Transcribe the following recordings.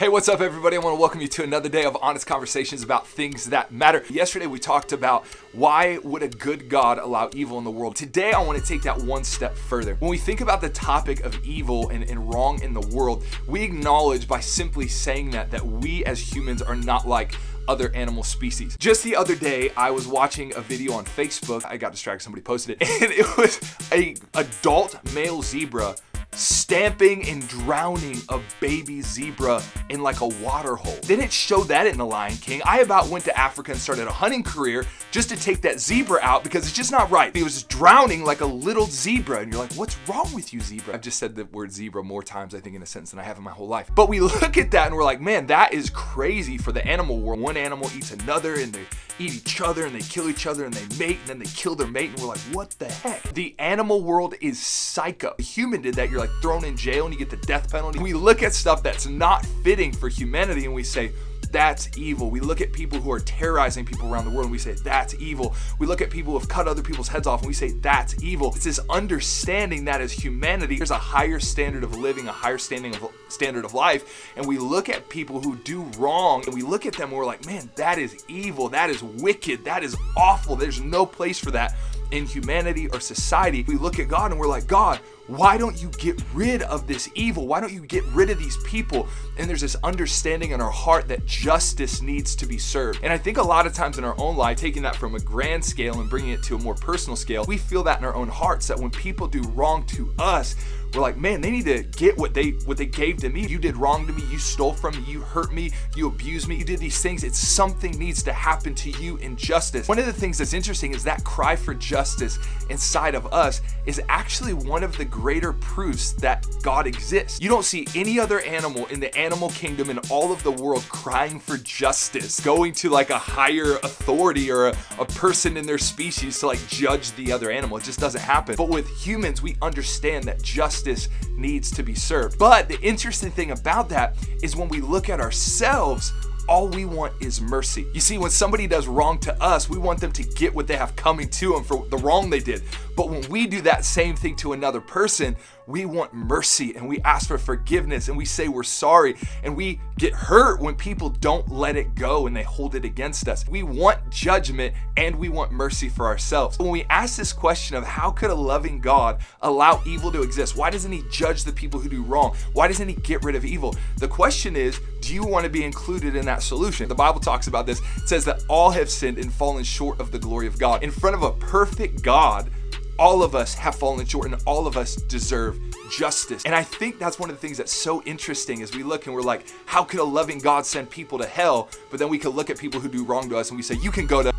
Hey, what's up, everybody? I want to welcome you to another day of honest conversations about things that matter. Yesterday, we talked about why would a good God allow evil in the world. Today, I want to take that one step further. When we think about the topic of evil and wrong in the world, we acknowledge by simply saying that we as humans are not like other animal species. Just the other day, I was watching a video on Facebook. I got distracted, somebody posted it, and it was an adult male zebra stamping and drowning a baby zebra in like a water hole. They didn't show that in The Lion King. I about went to Africa and started a hunting career just to take that zebra out because it's just not right. He was drowning like a little zebra, and you're like, what's wrong with you, zebra? I've just said the word zebra more times, I think, in a sentence than I have in my whole life. But we look at that and we're like, man, that is crazy for the animal world. One animal eats another, and they eat each other, and they kill each other, and they mate, and then they kill their mate, and we're like, what the heck? The animal world is psycho. A human did that, you're like thrown in jail and you get the death penalty. We look at stuff that's not fitting for humanity and we say, that's evil. We look at people who are terrorizing people around the world and we say, that's evil. We look at people who have cut other people's heads off and we say, that's evil. It's this understanding that as humanity, there's a higher standard of living, a higher standard of life, and we look at people who do wrong and we look at them and we're like, man, that is evil, that is wicked, that is awful. There's no place for that in humanity or society. We look at God and we're like, God, why don't you get rid of this evil? Why don't you get rid of these people? And there's this understanding in our heart that justice needs to be served. And I think a lot of times in our own life, taking that from a grand scale and bringing it to a more personal scale, we feel that in our own hearts, that when people do wrong to us, we're like, man, they need to get what they gave to me. You did wrong to me. You stole from me. You hurt me. You abused me. You did these things. It's something needs to happen to you in justice. One of the things that's interesting is that cry for justice inside of us is actually one of the greater proofs that God exists. You don't see any other animal in the animal kingdom in all of the world crying for justice, going to like a higher authority or a person in their species to like judge the other animal. It just doesn't happen. But with humans, we understand that justice needs to be served. But the interesting thing about that is when we look at ourselves, all we want is mercy. You see, when somebody does wrong to us, we want them to get what they have coming to them for the wrong they did. But when we do that same thing to another person, we want mercy and we ask for forgiveness and we say we're sorry, and we get hurt when people don't let it go and they hold it against us. We want judgment and we want mercy for ourselves. When we ask this question of how could a loving God allow evil to exist? Why doesn't he judge the people who do wrong? Why doesn't he get rid of evil? The question is, do you want to be included in that solution? The Bible talks about this. It says that all have sinned and fallen short of the glory of God. In front of a perfect God, all of us have fallen short and all of us deserve justice. And I think that's one of the things that's so interesting as we look and we're like, how could a loving God send people to hell? But then we could look at people who do wrong to us and we say, you can go to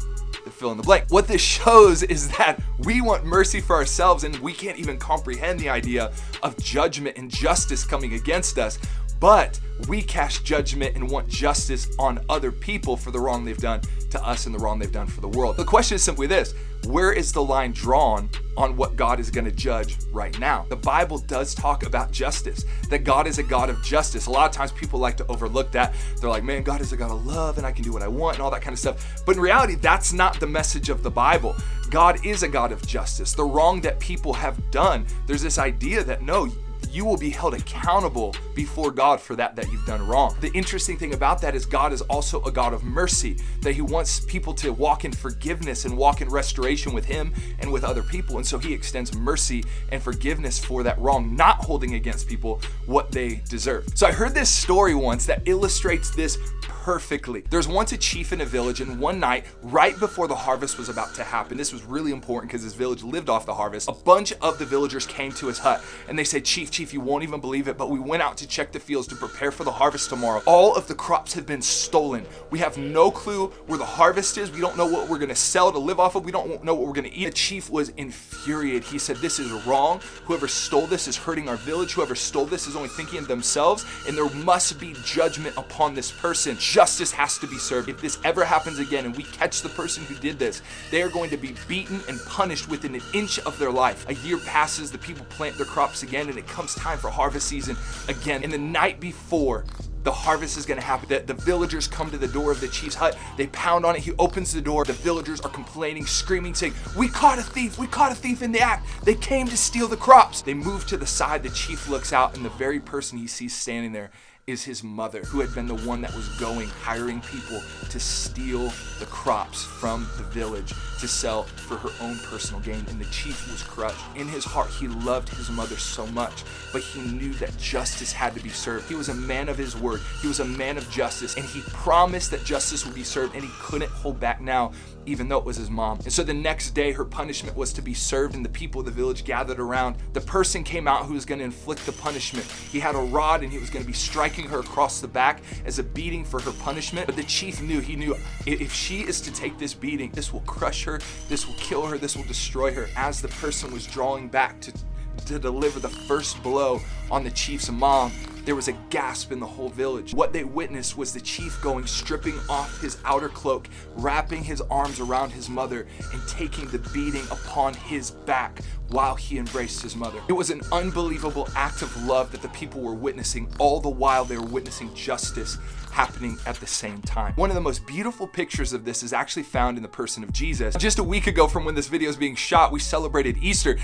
fill in the blank. What this shows is that we want mercy for ourselves and we can't even comprehend the idea of judgment and justice coming against us. But we cast judgment and want justice on other people for the wrong they've done to us and the wrong they've done for the world. The question is simply this: where is the line drawn on what God is going to judge right now? The Bible does talk about justice, that God is a God of justice. A lot of times people like to overlook that. They're like, man, God is a God of love and I can do what I want and all that kind of stuff. But in reality, that's not the message of the Bible. God is a God of justice. The wrong that people have done, there's this idea that no, you will be held accountable before God for that you've done wrong. The interesting thing about that is God is also a God of mercy, that he wants people to walk in forgiveness and walk in restoration with him and with other people. And so he extends mercy and forgiveness for that wrong, not holding against people what they deserve. So I heard this story once that illustrates this perfectly. There's once a chief in a village, and one night, right before the harvest was about to happen, this was really important because his village lived off the harvest, a bunch of the villagers came to his hut and they said, Chief, you won't even believe it, but we went out to check the fields to prepare for the harvest tomorrow. All of the crops have been stolen. We have no clue where the harvest is. We don't know what we're going to sell to live off of. We don't know what we're going to eat. The chief was infuriated. He said, this is wrong. Whoever stole this is hurting our village. Whoever stole this is only thinking of themselves, and there must be judgment upon this person. Justice has to be served. If this ever happens again and we catch the person who did this, they are going to be beaten and punished within an inch of their life. A year passes, the people plant their crops again, and it comes time for harvest season again. And the night before the harvest is going to happen, the villagers come to the door of the chief's hut. They pound on it. He opens the door. The villagers are complaining, screaming, saying, we caught a thief in the act. They came to steal the crops. They move to the side. The chief looks out, and the very person he sees standing there is his mother, who had been the one that was hiring people to steal the crops from the village to sell for her own personal gain. And the chief was crushed. In his heart, he loved his mother so much, but he knew that justice had to be served. He was a man of his word. He was a man of justice, and he promised that justice would be served, and he couldn't hold back now, even though it was his mom. And so the next day, her punishment was to be served, and the people of the village gathered around. The person came out who was going to inflict the punishment. He had a rod, and he was going to be striking her across the back as a beating for her punishment. But the chief knew, if she is to take this beating, this will crush her, this will kill her, this will destroy her. As the person was drawing back to deliver the first blow on the chief's mom, there was a gasp in the whole village. What they witnessed was the chief stripping off his outer cloak, wrapping his arms around his mother, and taking the beating upon his back while he embraced his mother. It was an unbelievable act of love that the people were witnessing, all the while they were witnessing justice happening at the same time. One of the most beautiful pictures of this is actually found in the person of Jesus. Just a week ago from when this video is being shot, we celebrated Easter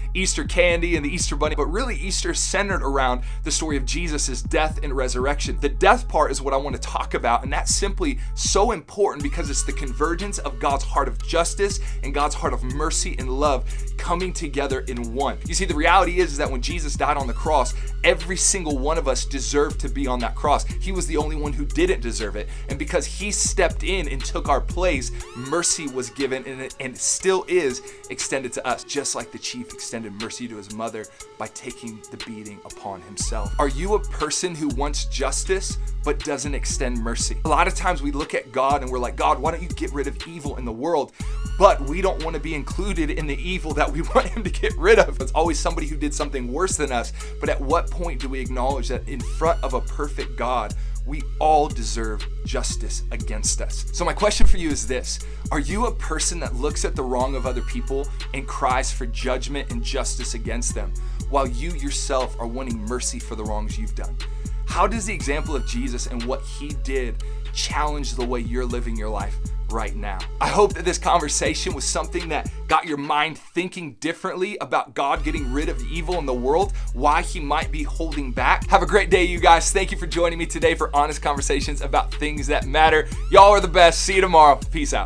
candy and the Easter bunny, but really Easter centered around the story of Jesus' death and resurrection. The death part is what I want to talk about, and that's simply so important because it's the convergence of God's heart of justice and God's heart of mercy and love coming together in one. You see, the reality is that when Jesus died on the cross, every single one of us deserved to be on that cross. He was the only one who didn't deserve it. And because he stepped in and took our place, mercy was given and still is extended to us, just like the chief extended mercy to his mother by taking the beating upon himself. Are you a person who wants justice but doesn't extend mercy? A lot of times we look at God and we're like, God, why don't you get rid of evil in the world? But we don't want to be included in the evil that we want him to get rid of. It's always somebody who did something worse than us. But at what point do we acknowledge that in front of a perfect God, we all deserve justice against us? So my question for you is this: are you a person that looks at the wrong of other people and cries for judgment and justice against them, while you yourself are wanting mercy for the wrongs you've done? How does the example of Jesus and what he did challenge the way you're living your life right now? I hope that this conversation was something that got your mind thinking differently about God getting rid of evil in the world, why he might be holding back. Have a great day, you guys. Thank you for joining me today for honest conversations about things that matter. Y'all are the best. See you tomorrow. Peace out.